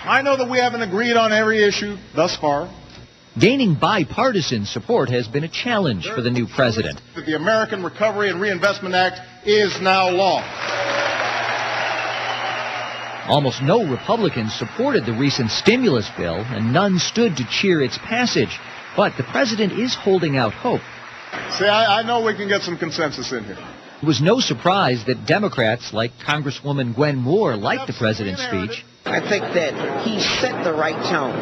I know that we haven't agreed on every issue thus far. Gaining bipartisan support has been a challenge for the new president. The American Recovery and Reinvestment Act is now law. Almost no Republicans supported the recent stimulus bill, and none stood to cheer its passage. But the president is holding out hope. See, I know we can get some consensus in here. It was no surprise that Democrats like Congresswoman Gwen Moore liked the president's speech. I think that he set the right tone.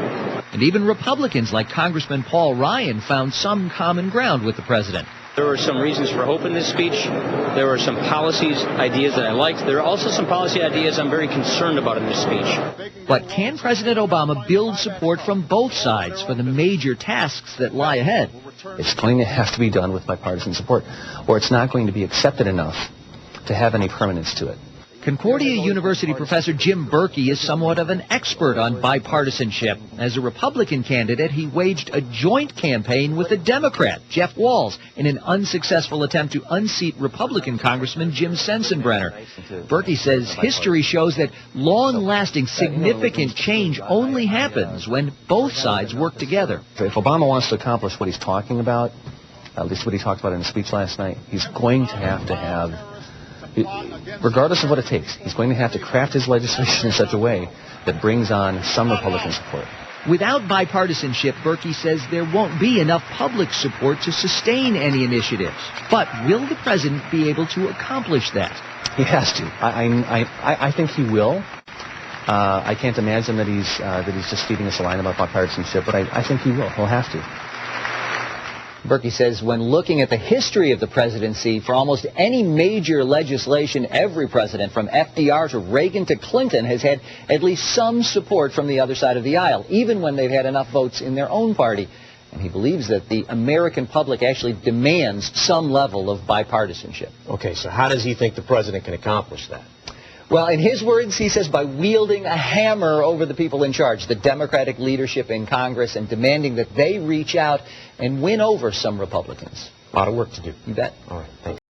And even Republicans like Congressman Paul Ryan found some common ground with the president. There were some reasons for hope in this speech. There were some policies, ideas that I liked. There are also some policy ideas I'm very concerned about in this speech. But can President Obama build support from both sides for the major tasks that lie ahead? It's going to have to be done with bipartisan support, or it's not going to be accepted enough to have any permanence to it. Concordia University professor Jim Berkey is somewhat of an expert on bipartisanship. As a Republican candidate, he waged a joint campaign with a Democrat, Jeff Walz, in an unsuccessful attempt to unseat Republican Congressman Jim Sensenbrenner. Berkey says history shows that long-lasting, significant change only happens when both sides work together. If Obama wants to accomplish what he's talking about, at least what he talked about in the speech last night, he's going to have, regardless of what it takes, he's going to have to craft his legislation in such a way that brings on some Republican support. Without bipartisanship, Berkey says there won't be enough public support to sustain any initiatives. But will the president be able to accomplish that? He has to. I think he will. I can't imagine that he's just feeding us a line about bipartisanship, but I think he will. He'll have to. Berkey says when looking at the history of the presidency, for almost any major legislation, every president, from FDR to Reagan to Clinton, has had at least some support from the other side of the aisle, even when they've had enough votes in their own party. And he believes that the American public actually demands some level of bipartisanship. Okay, so how does he think the president can accomplish that? Well, in his words, he says by wielding a hammer over the people in charge, the Democratic leadership in Congress, and demanding that they reach out and win over some Republicans. A lot of work to do. You bet. All right, thank you.